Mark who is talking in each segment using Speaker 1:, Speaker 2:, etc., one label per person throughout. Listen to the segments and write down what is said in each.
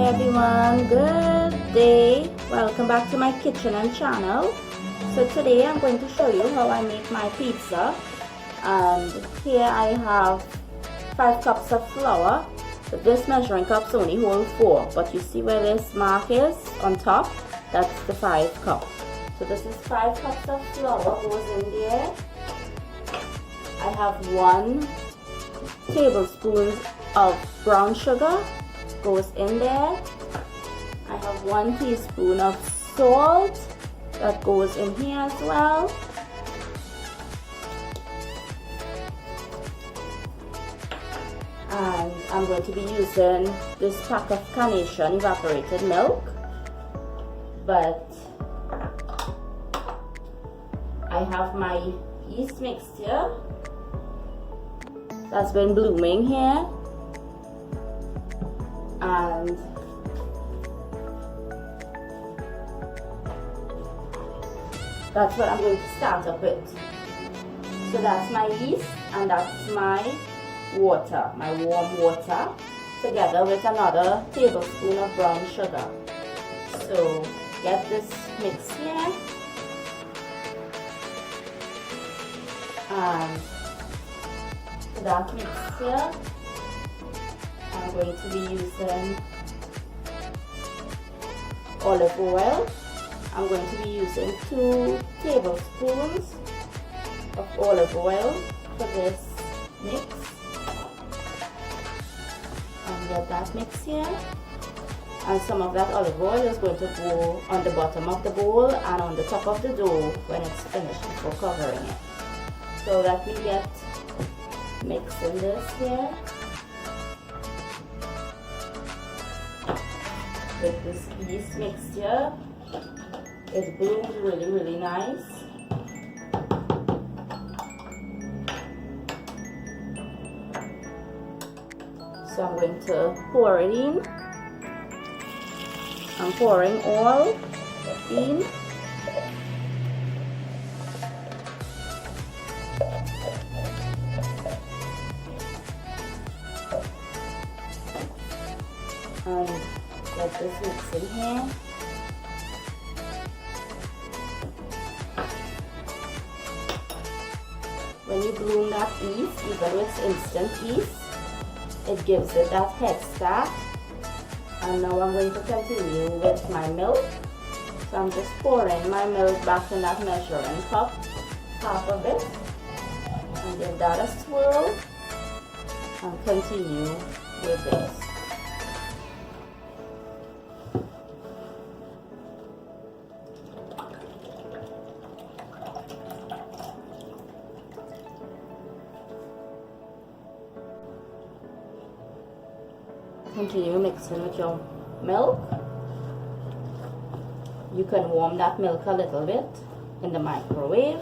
Speaker 1: everyone, good day. Welcome back to my kitchen and channel. So today I'm going to show you how I make my pizza. And here I have 5 cups of flour, but this measuring cups only hold 4, but you see where this mark is on top? That's the 5 cup. So this is 5 cups of flour goes in there. I have 1 tablespoon of brown sugar goes in there. I have 1 teaspoon of salt that goes in here as well. And I'm going to be using this pack of carnation evaporated milk, but I have my yeast mixture that's been blooming here, and that's what I'm going to start up with. So that's my yeast and that's my water, my warm water, together with another tablespoon of brown sugar. So get this mix here, and for that mix here I'm going to be using olive oil. I'm going to be using 2 tablespoons of olive oil for this mix. And get that mix here. And some of that olive oil is going to go on the bottom of the bowl and on the top of the dough when it's finished before covering it. So let me get mixing this here with this yeast mixture. It blooms really nice. So I'm going to pour it in. I'm pouring all in. And get this mix in here. When you bloom that yeast, even with instant yeast, it gives it that head start. And now I'm going to continue with my milk. So I'm just pouring my milk back in that measuring cup, half of it, and give that a swirl and continue with this. Continue mixing with your milk. You can warm that milk a little bit in the microwave.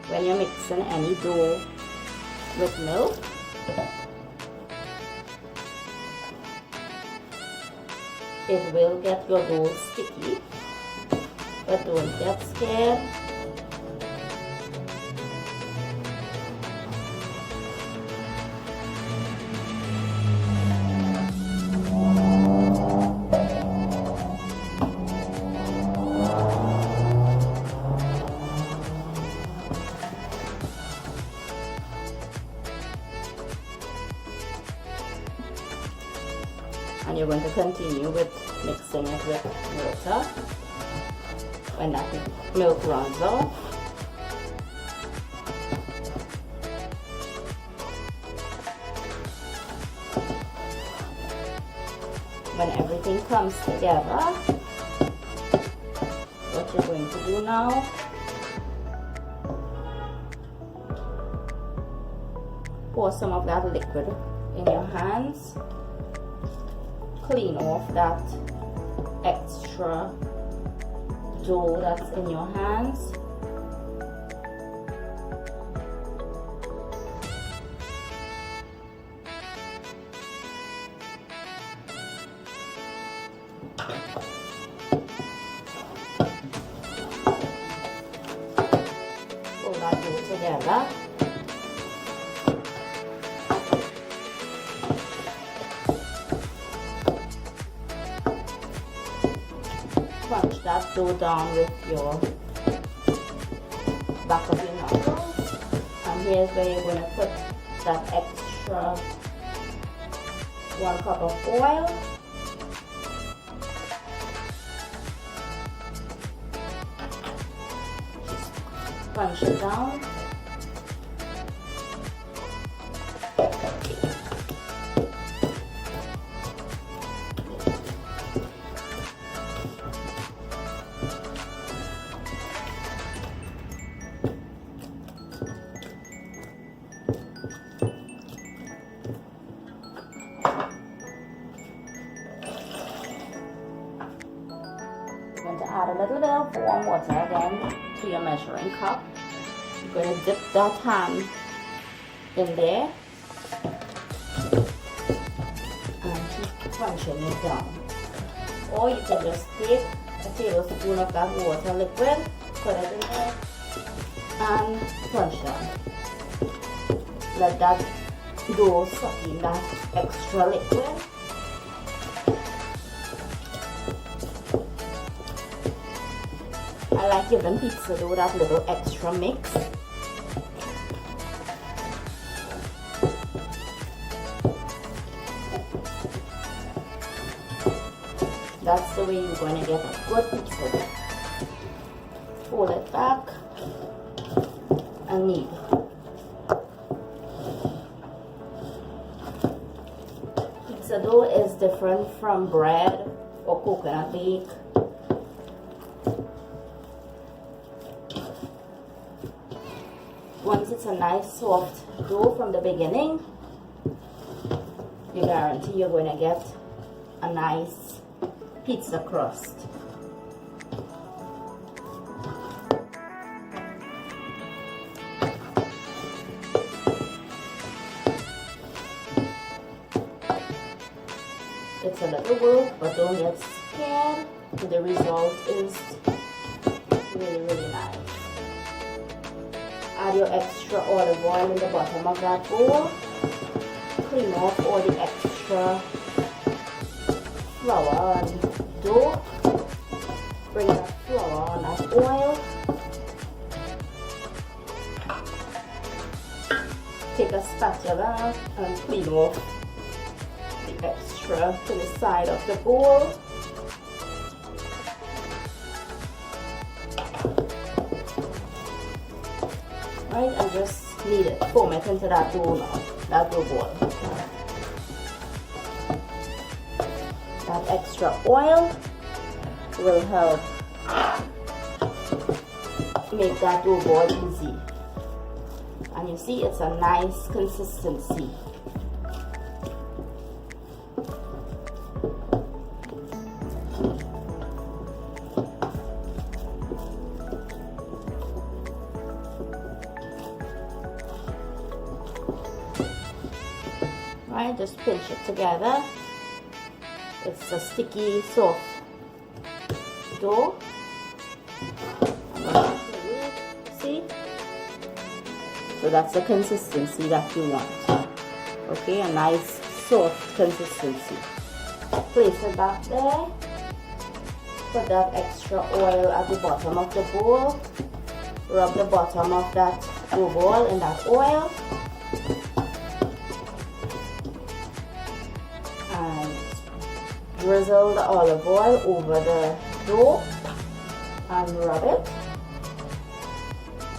Speaker 1: When you're mixing any dough with milk, it will get your dough sticky, but don't get scared. And you're going to continue with mixing it with water when that milk runs out. When everything comes together, what you're going to do now, pour some of that liquid in your hands. Clean off that extra dough that's in your hands. Pull that dough together. Punch that dough down with your back of your knuckles, and here's where you're going to put that extra 1 cup of oil. Just punch it down. Add a little bit of warm water again to your measuring cup. You're going to dip that hand in there and keep punching it down. Or you can just take a tablespoon of that water liquid, put it in there and punch down. Let that dough suck in that extra liquid. I like giving pizza dough that little extra mix. That's the way you're going to get a good pizza dough. Fold it back and knead. Pizza dough is different from bread or coconut bake. Once it's a nice soft dough from the beginning, you guarantee you're going to get a nice pizza crust. It's a little work, but don't get scared. The result is really, really nice. Add your extra olive oil in the bottom of that bowl. Clean off all the extra flour and dough. Bring that flour on that oil. Take a spatula and clean off the extra to the side of the bowl. Right, and just knead it, foam it into that dough now, that dough ball. That extra oil will help make that dough ball easy. And you see, it's a nice consistency. Right, just pinch it together. It's a sticky, soft dough. See? So that's the consistency that you want. Okay, a nice, soft consistency. Place it back there. Put that extra oil at the bottom of the bowl. Rub the bottom of that dough ball in that oil. Drizzle the olive oil over the dough and rub it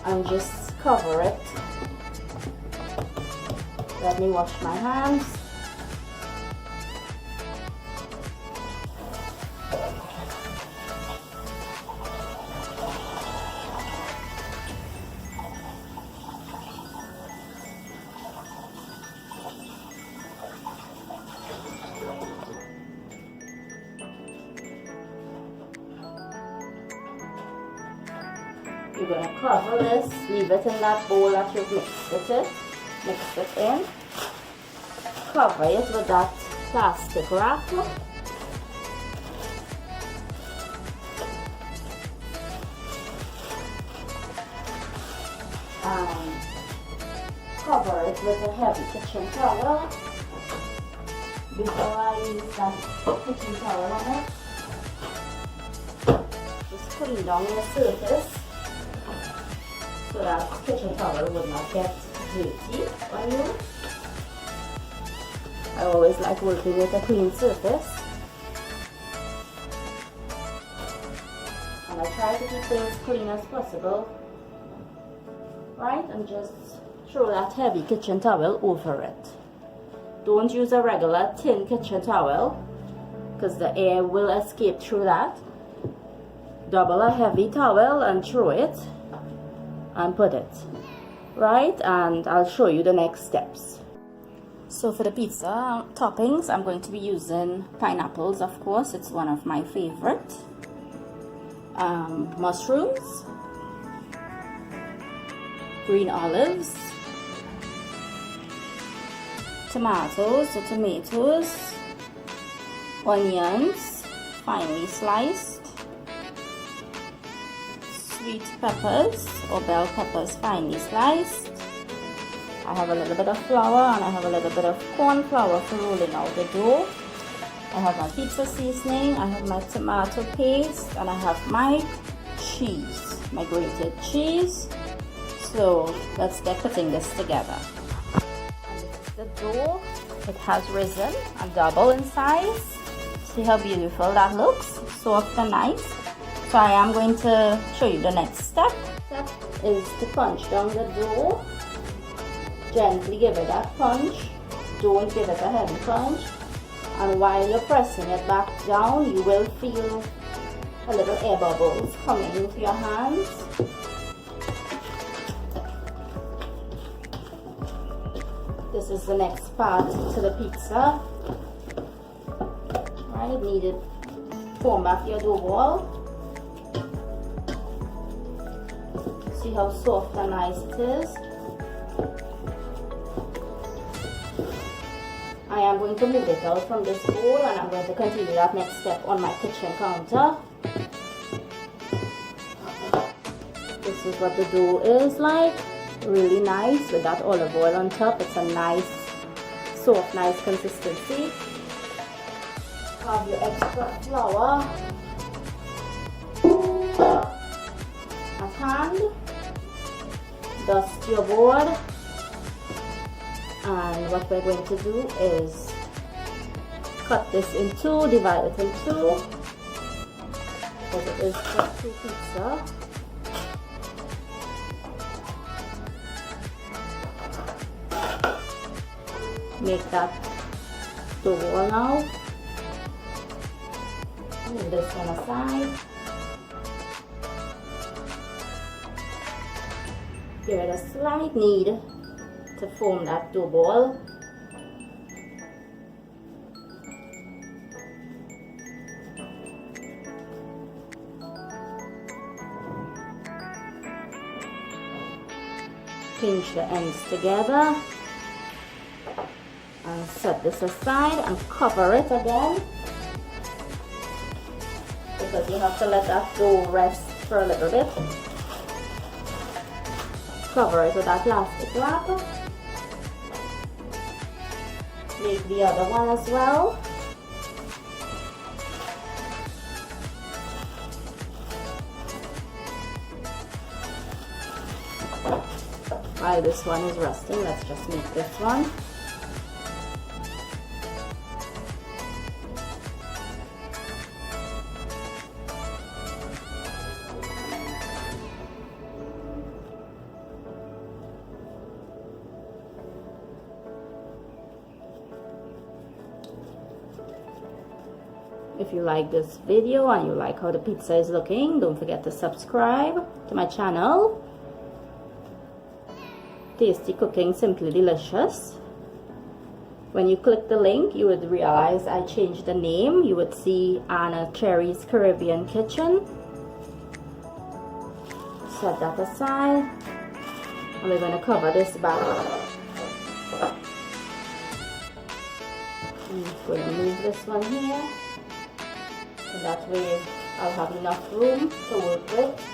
Speaker 1: and just cover it. Let me wash my hands. You're going to cover this, leave it in that bowl that you've mixed it in. Cover it with that plastic wrap. and cover it with a heavy kitchen towel before I use that kitchen towel on it. Just clean down the surface so that kitchen towel would not get dirty on you. I always like working with a clean surface. And I try to keep things clean as possible. Right? And just throw that heavy kitchen towel over it. Don't use a regular thin kitchen towel because the air will escape through that. Double a heavy towel and throw it and put it. Right? And I'll show you the next steps. So for the pizza toppings, I'm going to be using pineapples, of course. It's one of my favorite. Mushrooms, green olives, tomatoes, onions, finely sliced, sweet peppers or bell peppers, finely sliced. I have a little bit of flour and I have a little bit of corn flour for rolling out the dough. I have my pizza seasoning, I have my tomato paste, and I have my cheese, my grated cheese. So let's get putting this together. And this is the dough. It has risen and doubled in size. See how beautiful that looks? Soft and nice. So I am going to show you the next step. Step is to punch down the dough. Gently give it that punch. Don't give it a heavy punch. And while you're pressing it back down, you will feel a little air bubbles coming into your hands. This is the next part to the pizza. Right, need to form back your dough ball. See how soft and nice it is. I am going to move it out from this bowl and I'm going to continue that next step on my kitchen counter. This is what the dough is like. Really nice with that olive oil on top. It's a nice, soft, nice consistency. Have your extra flour at hand. Dust your board. And what we're going to do is cut this in two, divide it in two, because it is cut through pizza. Make that dough ball now. Move this one aside. Give it a slight knead to form that dough ball. Pinch the ends together and set this aside and cover it again, because you have to let that dough rest for a little bit. Cover it with that plastic wrap. Make the other one as well. While this one is resting, let's just make this one. If you like this video and you like how the pizza is looking, don't forget to subscribe to my channel. Tasty cooking, simply delicious. When you click the link, you would realize I changed the name. You would see Anna Cherry's Caribbean Kitchen. Set that aside. And we're going to cover this back. I'm going to move this one here. And that way I'll have enough room to work with.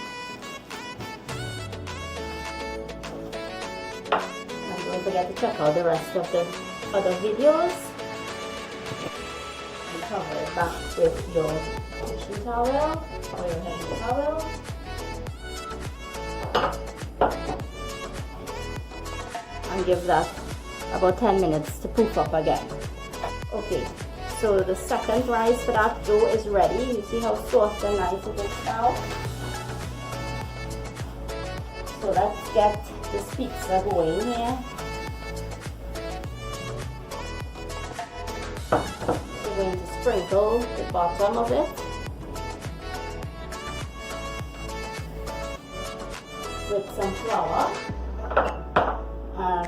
Speaker 1: forget to check out the rest of the other videos. And cover it back with your kitchen towel or your heavy towel. And give that about 10 minutes to poof up again. Okay, so the second rise for that dough is ready. You see how soft and nice it is now? So let's get this pizza going here. We're going to sprinkle the bottom of it with some flour.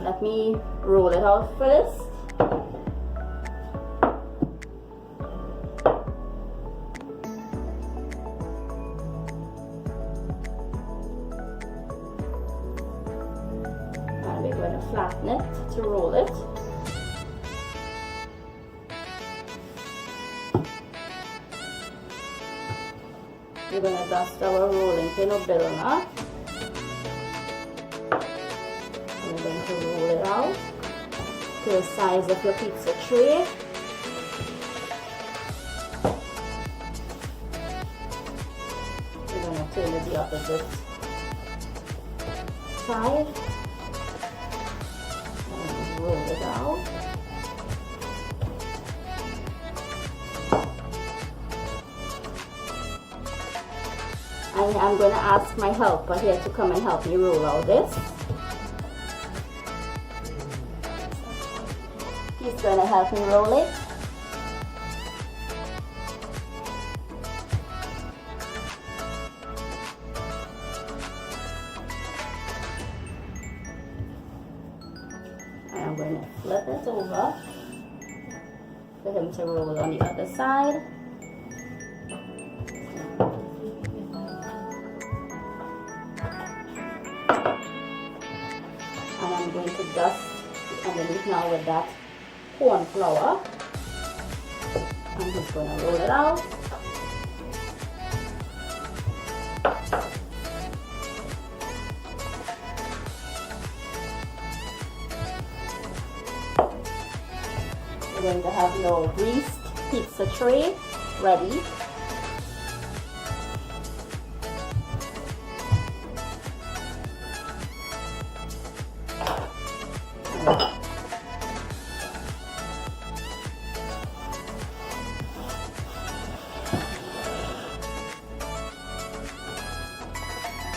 Speaker 1: Let me roll it out first. And we're going to flatten it to roll it. We're going to dust our rolling pin or bill now. We're going to roll it out to the size of your pizza tray. We're going to turn it the opposite side and roll it out. And I'm going to ask my helper here to come and help me roll out this. He's going to help me roll it. And I'm going to flip it over for him to roll on the other side. And I'm going to dust underneath now with that corn flour. I'm just going to roll it out. We're going to have your greased pizza tray ready.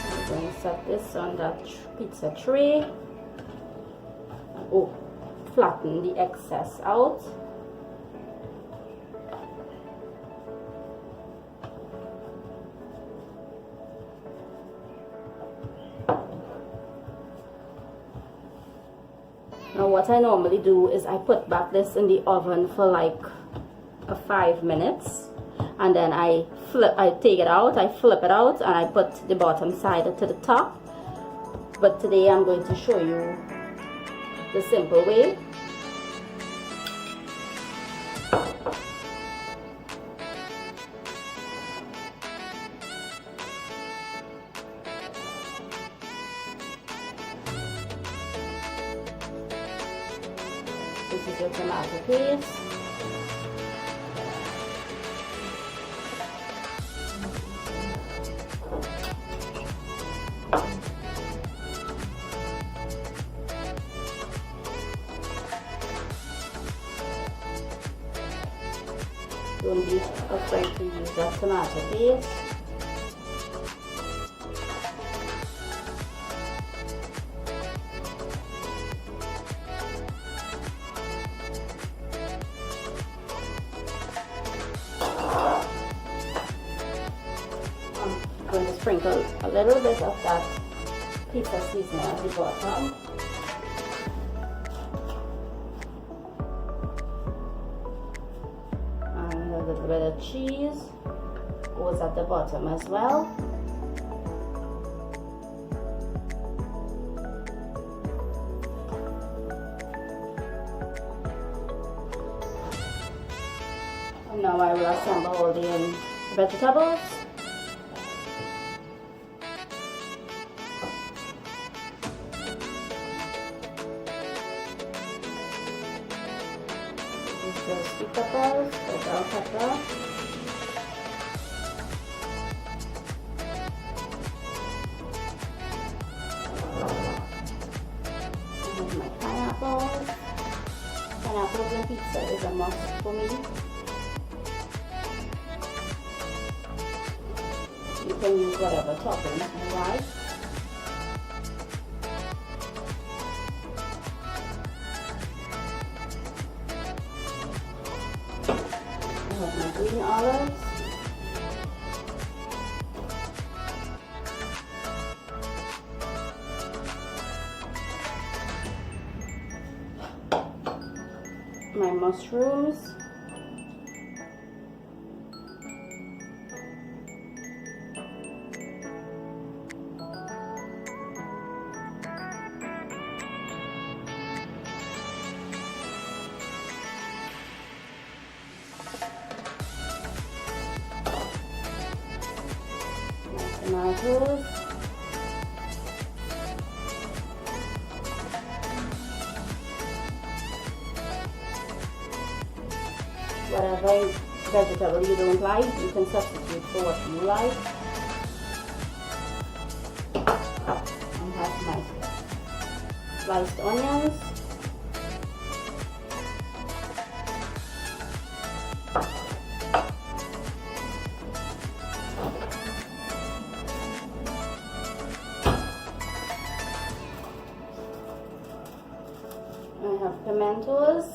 Speaker 1: We're going to set this on that pizza tray. Oh, flatten the excess out. Now what I normally do is I put back this in the oven for like 5 minutes, and then I take it out, I flip it out, and I put the bottom side to the top. But today I'm going to show you the simple way. This is your tomato paste. Don't be afraid to use that tomato paste. I'm going to sprinkle a little bit of that pizza seasoning at the bottom. And a little bit of cheese goes at the bottom as well. And now I will assemble all the vegetables. the sweet peppers, the bell pepper. And my pineapples. Pineapples in pizza is a must for me. You can use whatever toppings you like. I have my green olives. My mushrooms. Tomatoes, whatever vegetable you don't like, you can substitute for what you like. I have my sliced onions. I have pimentos.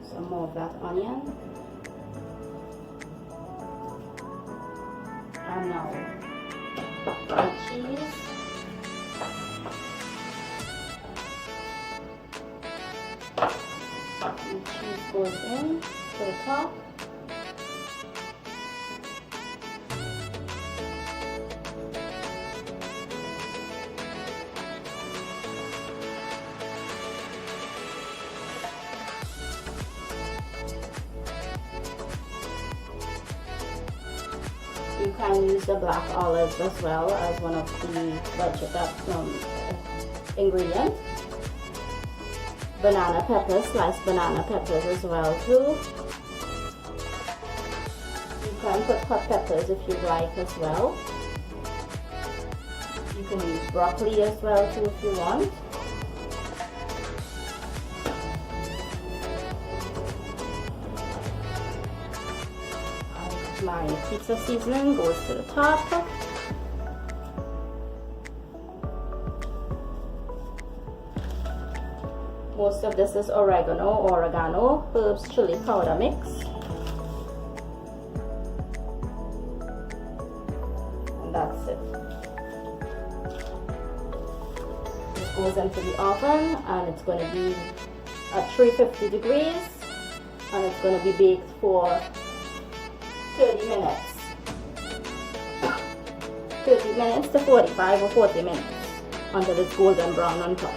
Speaker 1: Some more of that onion. And now my cheese. The cheese goes in to the top. You can use the black olives as well as one of the vegetable ingredients. Banana peppers, sliced banana peppers as well too. You can put hot peppers if you like as well. You can use broccoli as well too if you want. My pizza seasoning goes to the top. Most of this is oregano, herbs, chili powder mix. And that's it. This goes into the oven and it's going to be at 350 degrees and it's going to be baked for 30 minutes. 30 minutes to 45 or 40 minutes until it's golden brown on top.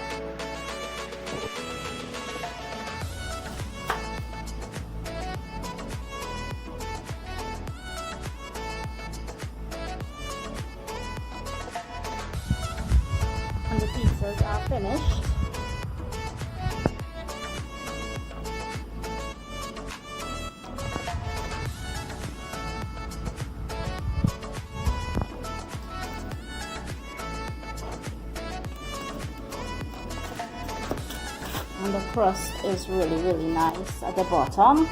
Speaker 1: And the pizzas are finished. And the crust is really nice at the bottom.